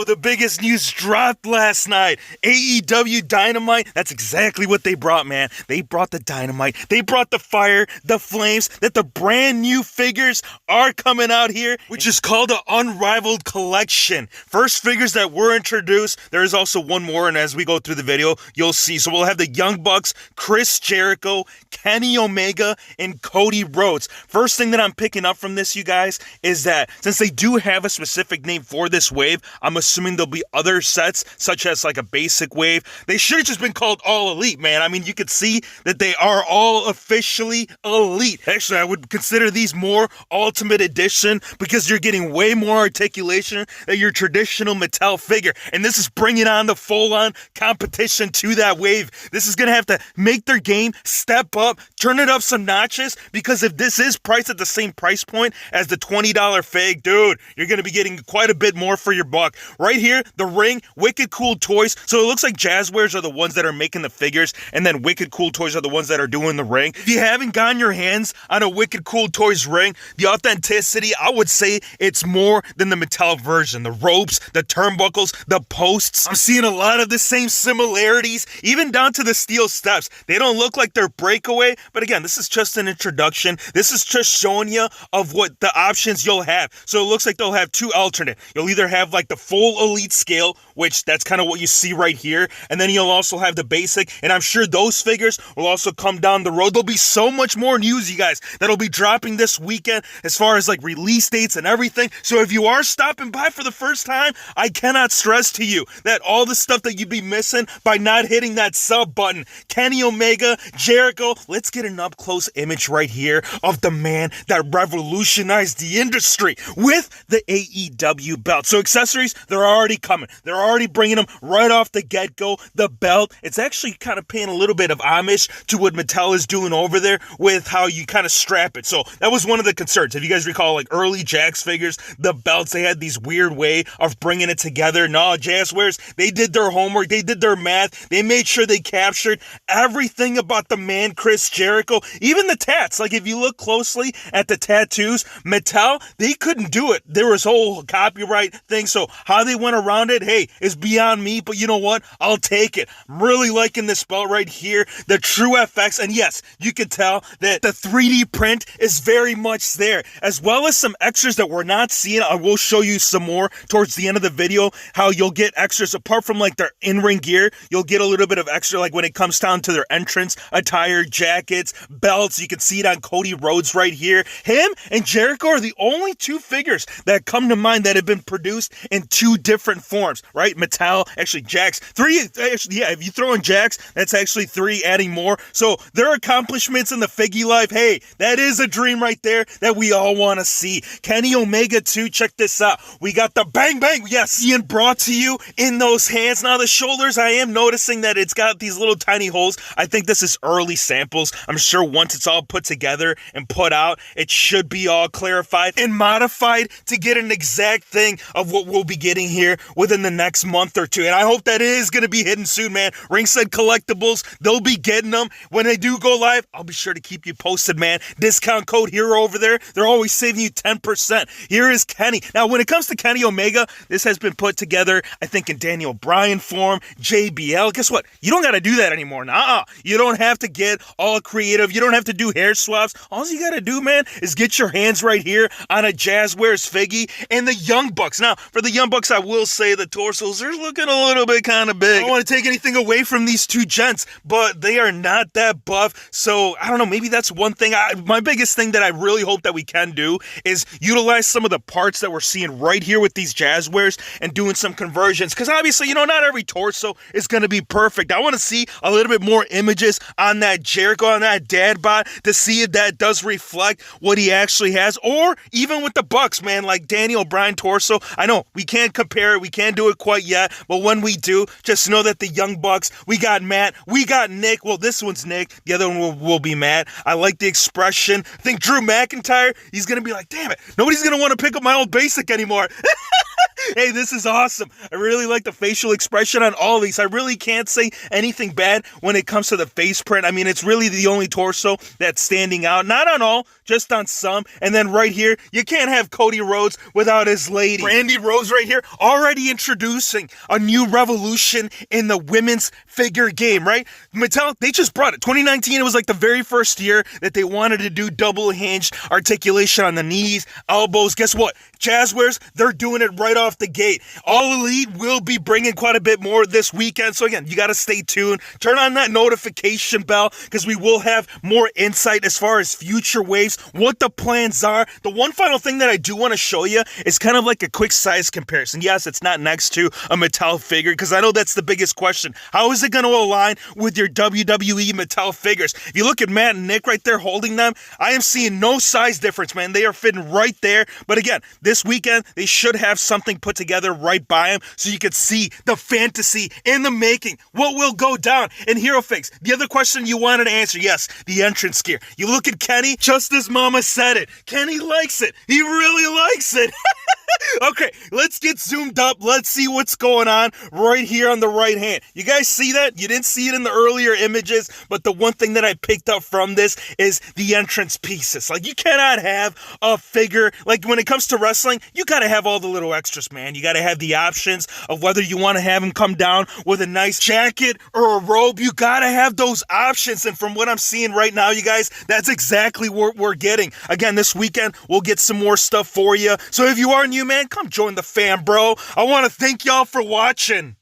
Yo, the biggest news dropped last night. AEW Dynamite, that's exactly what they brought, man. They brought the dynamite. They brought the fire, the flames, that the brand new figures are coming out here, which is called the Unrivaled Collection. First figures that were introduced. There is also one more, and as we go through the video, you'll see. So we'll have the Young Bucks, Chris Jericho, Kenny Omega, and Cody Rhodes. First thing that I'm picking up from this, you guys, is that since they do have a specific name for this wave, I'm assuming there'll be other sets, such as like a basic wave. They should have just been called All Elite, man. I mean, you could see that they are all officially elite. Actually, I would consider these more Ultimate Edition because you're getting way more articulation than your traditional Mattel figure. And this is bringing on the full-on competition to that wave. This is going to have to make their game step up, turn it up some notches, because if this is priced at the same price point as the $20 fig, dude, you're going to be getting quite a bit more for your buck. Right here, the ring, Wicked Cool Toys. So it looks like Jazzwares are the ones that are making the figures, and then Wicked Cool Toys are the ones that are doing the ring. If you haven't gotten your hands on a Wicked Cool Toys ring, the authenticity, I would say it's more than the Mattel version. The ropes, the turnbuckles, the posts. I'm seeing a lot of the same similarities, even down to the steel steps. They don't look like they're breakaway, but again, this is just an introduction. This is just showing you of what the options you'll have. So it looks like they'll have two alternate. You'll either have like the full elite scale, which that's kind of what you see right here, and then you'll also have the basic, and I'm sure those figures will also come down the road. There'll be so much more news, you guys, that'll be dropping this weekend as far as like release dates and everything. So if you are stopping by for the first time, I cannot stress to you that all the stuff that you'd be missing by not hitting that sub button. Kenny Omega, Jericho, let's get an up close image right here of the man that revolutionized the industry with the AEW belt. So accessories, they're already coming. They're already bringing them right off the get-go. The belt, it's actually kind of paying a little bit of homage to what Mattel is doing over there with how you kind of strap it. So that was one of the concerns. If you guys recall, like early Jax figures, the belts, they had these weird way of bringing it together. No, Jazzwares, they did their homework. They did their math. They made sure they captured everything about the man, Chris Jericho. Even the tats. Like if you look closely at the tattoos, Mattel, they couldn't do it. There was whole copyright thing. So how they went around it, hey, is beyond me. But you know what? I'll take it. I'm really liking this belt right here. The True FX. And yes, you can tell that the 3D print is very much there, as well as some extras that we're not seeing. I will show you some more towards the end of the video, how you'll get extras apart from like their in-ring gear. You'll get a little bit of extra like when it comes down to their entrance attire, jackets, belts. You can see it on Cody Rhodes right here. Him and Jericho are the only two figures that come to mind that have been produced in two different forms, right? Mattel, actually Jax, three, actually, yeah, if you throw in Jax, that's actually three, adding more. So their accomplishments in the figgy life, hey, that is a dream right there that we all want to see. Kenny Omega too, check this out. We got the bang bang, yes, being brought to you in those hands. Now the shoulders, I am noticing that it's got these little tiny holes. I think this is early samples. I'm sure once it's all put together and put out, it should be all clarified and modified to get an exact thing of what we'll be getting here within the next month or two. And I hope that is going to be hitting soon, man. Ringside Collectibles, they'll be getting them. When they do go live, I'll be sure to keep you posted, man. Discount code HERO over there. They're always saving you 10%. Here is Kenny. Now, when it comes to Kenny Omega, this has been put together, I think, in Daniel Bryan form, JBL. Guess what? You don't got to do that anymore. Nuh-uh. You don't have to get all creative. You don't have to do hair swaps. All you got to do, man, is get your hands right here on a Jazzwares figgy and the Young Bucks. Now, for the Young Bucks, I will say the torsos are looking a little bit kind of big. I don't want to take anything away from these two gents, but they are not that buff. So, I don't know, maybe that's one thing. My biggest thing that I really hope that we can do is utilize some of the parts that we're seeing right here with these Jazzwares and doing some conversions. Because obviously, you know, not every torso is going to be perfect. I want to see a little bit more images on that Jericho, on that dad bod, to see if that does reflect what he actually has. Or even with the Bucks, man, like Daniel Bryan torso. I know we can't compare it. We can't do it quite yet. But when we do, just know that the Young Bucks, we got Matt, we got Nick. Well, this one's Nick. The other one will be Matt. I like the expression. I think Drew McIntyre, he's going to be like, damn it, nobody's going to want to pick up my old basic anymore. Hey, this is awesome. I really like the facial expression on all these. I really can't say anything bad when it comes to the face print. I mean, it's really the only torso that's standing out. Not on all, just on some. And then right here, you can't have Cody Rhodes without his lady. Brandy Rose right here, already introducing a new revolution in the women's figure game, right? Mattel, they just brought it. 2019, it was like the very first year that they wanted to do double hinged articulation on the knees, elbows. Guess what? Jazzwares, they're doing it right off the gate. All Elite will be bringing quite a bit more this weekend. So again, you got to stay tuned. Turn on that notification bell because we will have more insight as far as future waves, what the plans are. The one final thing that I do want to show you is kind of like a quick size comparison. Yes, it's not next to a Mattel figure because I know that's the biggest question. How is it going to align with your WWE Mattel figures? If you look at Matt and Nick right there holding them, I am seeing no size difference, man. They are fitting right there. But again, this weekend, they should have something put together right by them so you could see the fantasy in the making, what will go down in Hero Figs. The other question you wanted to answer, yes, the entrance gear. You look at Kenny, just as Mama said it. Kenny likes it. He really likes it. Okay, let's get zoomed up. Let's see what's going on right here on the right hand. You guys see that? You didn't see it in the earlier images, but the one thing that I picked up from this is the entrance pieces. Like, you cannot have a figure, like when it comes to wrestling, you gotta have all the little extras, man. You gotta have the options of whether you want to have him come down with a nice jacket or a robe. You gotta have those options, and from what I'm seeing right now, you guys, that's exactly what we're getting. Again, this weekend, we'll get some more stuff for you. So if you are new, man, come join the fam, bro. I want to thank y'all for watching.